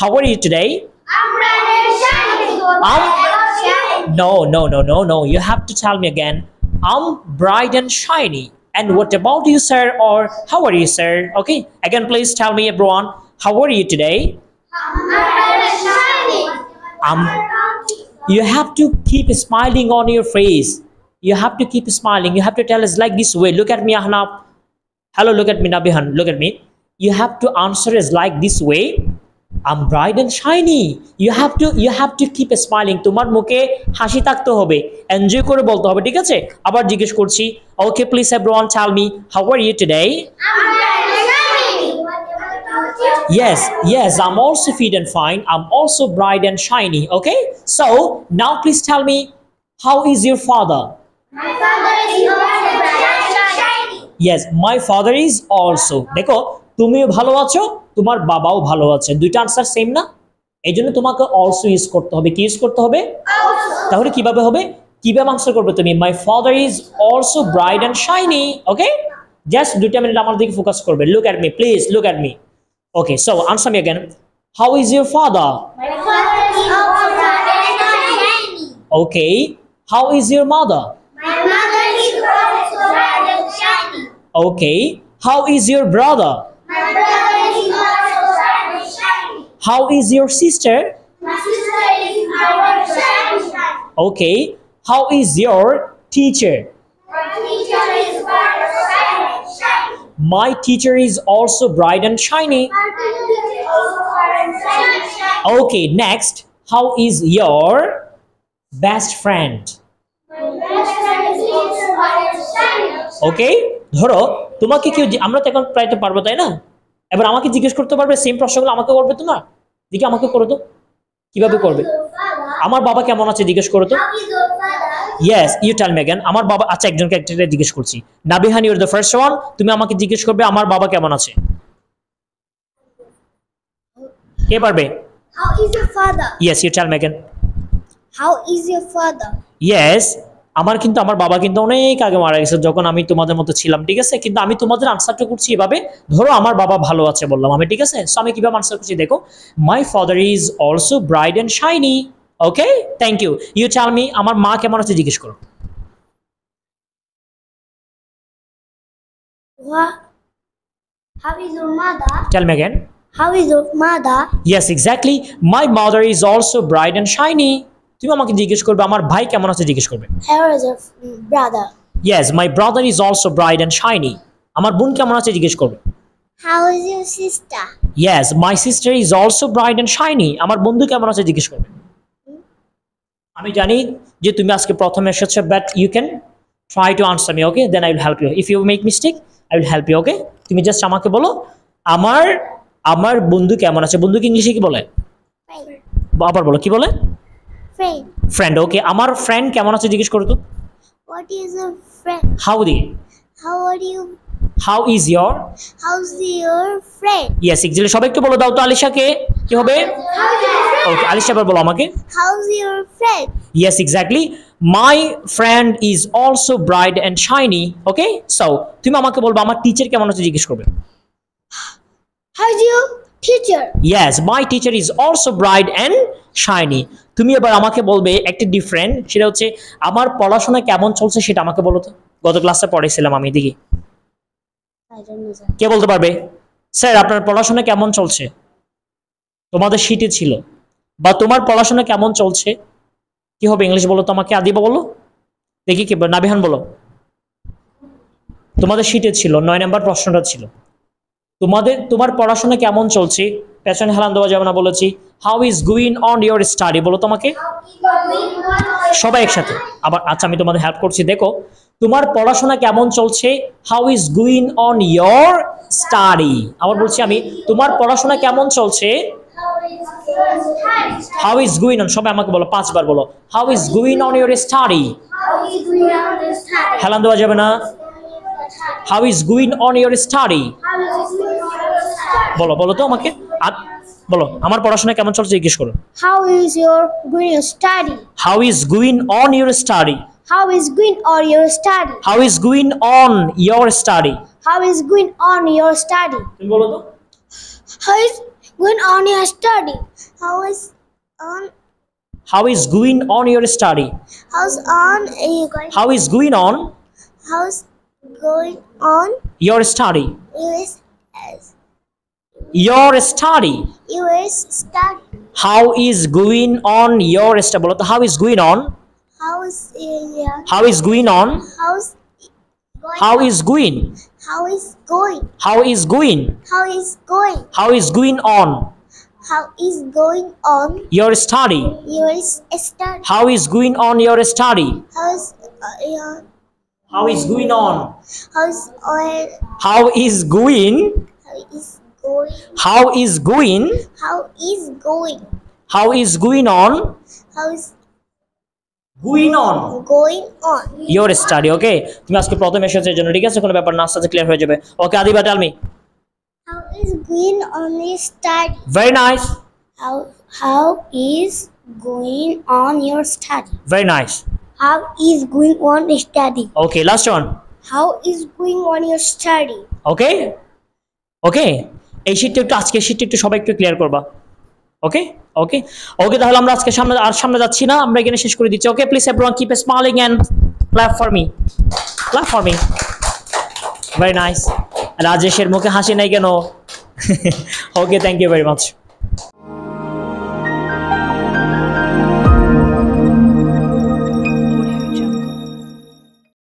How are you today? I'm bright and shiny. No. You have to tell me again. I'm bright and shiny. And what about you, sir? Or how are you, sir? Okay. Again, please tell me, everyone. How are you today? I'm bright and shiny. You have to keep smiling on your face. You have to keep smiling. You have to tell us like this way. Look at me, Ahnaf. Hello, look at me, Nabihan. Look at me. You have to answer us like this way. I'm bright and shiny. You have to keep smiling. তোমার মুখে হাসি থাকতে হবে, enjoy করে বলতে হবে, ঠিক আছে? আবার জিজ্ঞেস করছি। Okay, please everyone tell me, how are you today? I'm bright and shiny. Yes, I'm also fit and fine. I'm also bright and shiny. Okay, so now please tell me, how is your father? My father is also bright and shiny. Yes, my father is also. দেখো, তুমিও ভালো আছো, তোমার বাবাও ভালো আছে। দুইটা answer same না? এইজন্য তোমাকে অলসো ইউজ করতে হবে। কি ইউজ করতে হবে? তাহলে কিভাবে হবে? কিভাবে আনসার করবে তুমি? My father is also bright and shiny. Okay? Just 2 minute আমার দিকে ফোকাস করবে। Look at me, please. Look at me. Okay, so answer me again. How is your father? My father is also bright and shiny. Okay. How is your mother? My mother is also bright and shiny. Okay. How is your brother? My brother is also bright and shiny. How is your sister? My sister is bright and shiny. Okay. How is your teacher? My teacher is bright and shiny. My teacher is also bright and shiny. My teacher is also bright and shiny. Okay, next. How is your best friend? My best friend is also bright and shiny. Okay? ধরো তোমাকে কেউ আমরা তো এখন প্রায় তো পারবো, তাই না? এবার আমাকে জিজ্ঞেস করতে পারবে সেম প্রশ্নগুলো আমাকে করবে তো না? দেখি আমাকে করো তো। কিভাবে করবে? আমার বাবা কেমন আছে জিজ্ঞেস করো তো। How is your father? Yes, you tell me again. আমার বাবা, আচ্ছা একজনকে একটা জিজ্ঞেস করছি। Nabihan, you are the first one. তুমি আমাকে জিজ্ঞেস করবে আমার বাবা কেমন আছে। কে পারবে? How is your father? Yes, you tell me again. How is your father? Yes, আমার বাবা কিন্তু অনেক আগে মারা গেছে যখন আমি তোমাদের মতো ছিলাম, ঠিক আছে? কিন্তু আমি তোমাদের আনসারটা করছি এভাবে, ধরো আমার বাবা ভালো আছে বললাম আমি, ঠিক আছে? সো আমি কিভাবে আনসার করছি দেখো। My father is also bright and shiny. Okay, thank you. You tell me, আমার মা কেমন আছে জিজ্ঞেস করো। What? How is your mother? Tell me again. How is your mother? Yes, exactly. My mother is also bright and shiny. তুমি আমাকে জিজ্ঞেস করবে আমার ভাই কেমন আছে জিজ্ঞেস করবে। How is your brother? Yes, my brother is also bright and shiny. আমার বোন কেমন আছে জিজ্ঞেস করবে। How is your sister? Yes, my sister is also bright and shiny. আমার বন্ধু কেমন আছে জিজ্ঞেস করবে। আমি জানি যে তুমি আজকে প্রথমে এসেছো, but you can try to answer me, okay? Then I will help you. If you make mistake, I will help you, okay? তুমি জাস্ট আমাকে বলো আমার বন্ধু কেমন আছে। বন্ধুকে ইংলিশে কি বলে? Friend. আবার বলো, কি বলে? Friend. ফ্রেন্ড। ওকে, আমার ফ্রেন্ড কেমন আছে জিজ্ঞেস করো তো। What is your friend? How the, How are you? How is your. How's your friend? Yes, exactly. সবাই একটু বলে দাও তো আলিশাকে, কি হবে? How's your friend? ওকে, আলিশা এবার বলো আমাকে। How's your friend? Yes, exactly. My friend is also bright and shiny. Okay, so তুমি আমাকে বলবে আমার টিচার কেমন আছে জিজ্ঞেস করবে। How's your teacher? Yes, my teacher is also bright and shiny. তুমি এবার আমাকে বলবে একটা ডিফারেন্ট, সেটা হচ্ছে আমার পড়াশোনা কেমন চলছে সেটা আমাকে বলো তো। গত ক্লাসে পড়াইছিলাম আমি, দেখি I don't know, sir. কে বলতে পারবে। স্যার আপনার পড়াশোনা কেমন চলছে, তোমাদের শীটে ছিল। বা তোমার পড়াশোনা কেমন চলছে কি হবে ইংলিশ বলো তো আমাকে। আদিবা বলো দেখি, কি নাবিহান বলো। তোমাদের শীটে ছিল 9 নম্বর প্রশ্নটা ছিল তোমার পড়াশোনা কেমন চলছে। পেছনে হেলান দেওয়া যাবে না বলেছি। How is going on your study বলো তোমাকে সবাই একসাথে। আবার আচ্ছা আমি তোমাদের হেল্প করছি, দেখো তোমার পড়াশোনা কেমন চলছে। How is going on your study. আবার বলছি আমি, তোমার পড়াশোনা কেমন চলছে। হাউ ইজ গোয়িং অন, সবাই আমাকে বলো 5 বার বলো। How is going on your study. হেলান দেওয়া যাবে না। How is going on your study. বলো তো আমাকে, বলো আমার পড়াশোনা কেমন চলছে জিজ্ঞেস করো। How is your going study? How is going on your study. How is going on your study? How is going on your study. How is going on your study? তুমি বলো তো। How is going on your study? How is on? How is going on your study? How's on? You going? How is going on How's going on? your study? US Your study. US study. How is going on your study? বলো তো, how is going on? How's How is going on? how's going? How is going? How is going? How is going? How is going? How is going on How is going on? your study? US study. How is going on your study? How's your How is going on? how's on? How is going? How is going? How is going? How is going? How is going on? How's Going on going on? your study. Okay, তুমি আজকে প্রথম এসেছো জন্য, ঠিক আছে, কোনো ব্যাপার না, আস্তে আস্তে ক্লিয়ার হয়ে যাবে। Okay Adiba, tell me. How is going on your study? Very nice. How is going on your study? Very nice. How is going on your study? Okay, last one. How is going on your study? Okay, okay, এই শীটটা একটু, আজকে শীটটা একটু সবাই একটু clear করবা। ওকে ওকে ওকে, তাহলে আমরা আজকে সামনে যাচ্ছি না, আমরা এখানে শেষ করে দিচ্ছি। Okay, please everyone keep smiling and clap for me, clap for me. Very nice. রাজেশের মুখে হাসি নাই কেন? Okay, thank you very much.